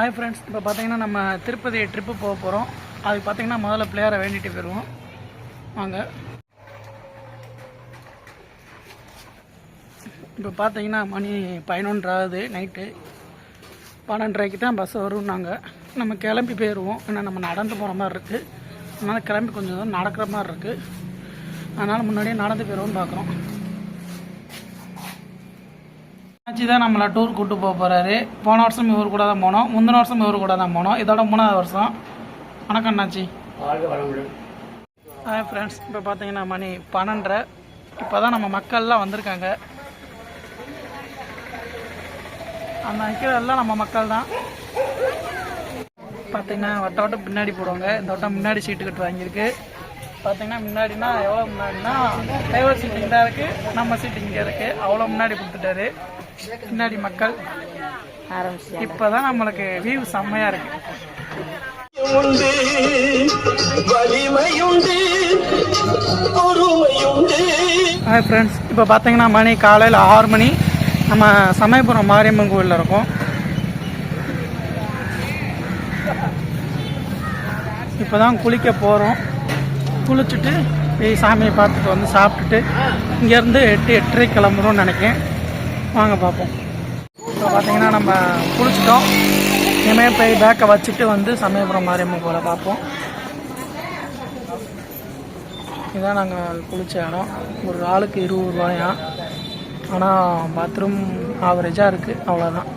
Hi friends, இப்போ பார்த்தீங்கன்னா நம்ம திருப்பதி ட்ரிப்பு போக போகிறோம். அதுக்கு பார்த்தீங்கன்னா முதல்ல பிள்ளையாரை வேண்டிட்டு போயிடுவோம். வாங்க. இப்போ பார்த்தீங்கன்னா மணி 11:30 நைட்டு. 12:30 தான் பஸ் வரும். நம்ம கிளம்பி போயிடுவோம். ஏன்னா நம்ம நடந்து போகிற மாதிரி இருக்குது. அதனால் கிளம்பி கொஞ்சம் தான் நடக்கிற மாதிரி இருக்குது. அதனால் முன்னாடியே நடந்து போயிடுவோம்னு பார்க்குறோம். அண்ணாச்சி தான் நம்மளை டூர் கூப்பிட்டு போக போகிறாரு. போன வருஷம் இவர் கூட தான் போனோம், முந்தின வருஷம் இவர் கூட தான் போனோம். இதோட 3வது வருஷம். வணக்கம் அண்ணாச்சி. ஹாய் ஃப்ரெண்ட்ஸ், இப்போ பார்த்தீங்கன்னா மணி 12:30. இப்போ தான் நம்ம மக்கள்லாம் வந்திருக்காங்க. அந்த நிற்கிறதெல்லாம் நம்ம மக்கள் தான். பார்த்தீங்கன்னா வட்டம் பின்னாடி போடுவாங்க. இந்த வட்டம் முன்னாடி சீட்டு கட்டு வாங்கியிருக்கு. பார்த்தீங்கன்னா முன்னாடினா எவ்வளோ முன்னாடினா டிரைவர் சீட்டு இங்கே இருக்குது, நம்ம சீட்டு இங்கே இருக்குது. அவ்வளோ முன்னாடி கொடுத்துட்டாரு. பின்னாடி மக்கள் இப்போதான் நம்மளுக்கு வியூ செம்மையாக இருக்கு. ஹாய் ஃப்ரெண்ட்ஸ், இப்போ பார்த்தீங்கன்னா மணி காலையில் 6 மணி. நம்ம சமயபுரம் மாரியம்மன் கோயிலில் இருக்கோம். இப்போ தான் குளிக்க போகிறோம். குளிச்சுட்டு போய் சாமியை பார்த்துட்டு வந்து சாப்பிட்டுட்டு இங்கேருந்து 8-8:30 கிளம்புறோம்னு நினைக்கிறேன். வாங்க பார்ப்போம். இப்போ பார்த்தீங்கன்னா நம்ம குளிச்சிட்டோம். இனிமேல் போய் பேக்கை வச்சுட்டு வந்து சமயபுரம் மாரியம்மன் கோயிலை பார்ப்போம். இதுதான் நாங்கள் குளித்த இடம். ஒரு ஆளுக்கு 20 ரூபாயா. ஆனால் பாத்ரூம் ஆவரேஜாக இருக்குது, அவ்வளோதான்.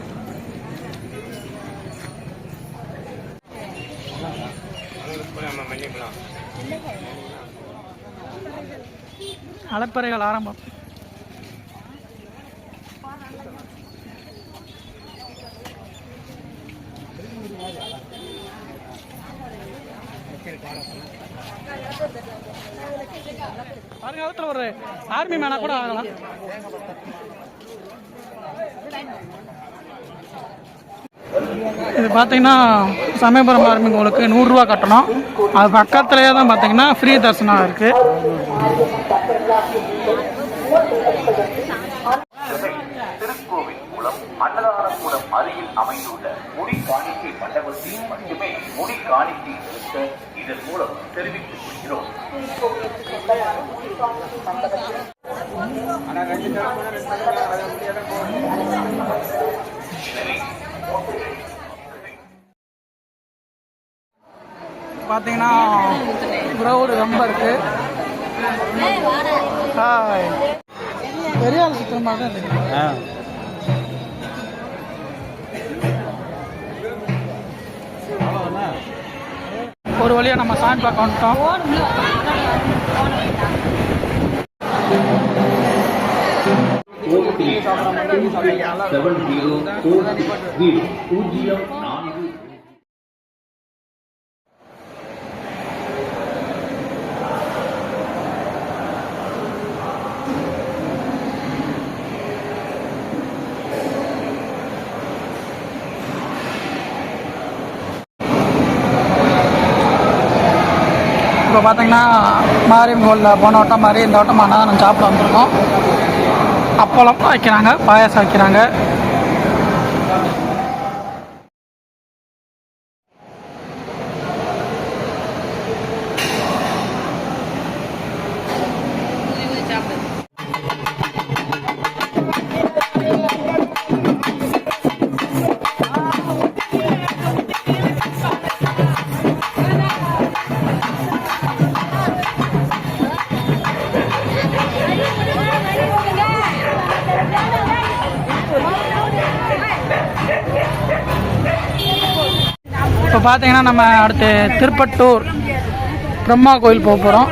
அலப்பறைகள் ஆரம்பம். காலத்தில் ஒரு ஆர்மி மேனா கூட ஆகலாம். இது பார்த்தீங்கன்னா சமயபுரம் ஆர்மி கோயிலுக்கு 100 ரூபா கட்டணும். அது பக்கத்துலேயே தான் பார்த்தீங்கன்னா ஃப்ரீ தரிசனம் இருக்குது. திருக்கோவில் மூலம் அன்னதானக்கூடம் அருகில் அமைந்துள்ள முடி காணிக்கை மண்டபத்தில் மட்டுமே முடி காணிக்கை செலுத்த இதன் மூலம் தெரிவித்துக் கொள்கிறோம். பார்த்தீங்கன்னா க்ரௌடு ரொம்ப இருக்கு. ஹாய், பெரிய ஆள் சுத்தமாக தான் இருக்கு. ஒரு வழியாக நம்ம சாமி பார்க்க வந்துட்டோம். இப்போ பார்த்தீங்கன்னா மாரியம்மன் கோயிலில் போன வட்டம் மாதிரி இந்த வட்டம் அன்னதானம் சாப்பிட வந்திருக்கோம். அப்பளம் வைக்கிறாங்க, பாயாசம் வைக்கிறாங்க. இப்போ பார்த்தீங்கன்னா நம்ம அடுத்து திருப்பட்டூர் பிரம்மா கோயில் போக போகிறோம்.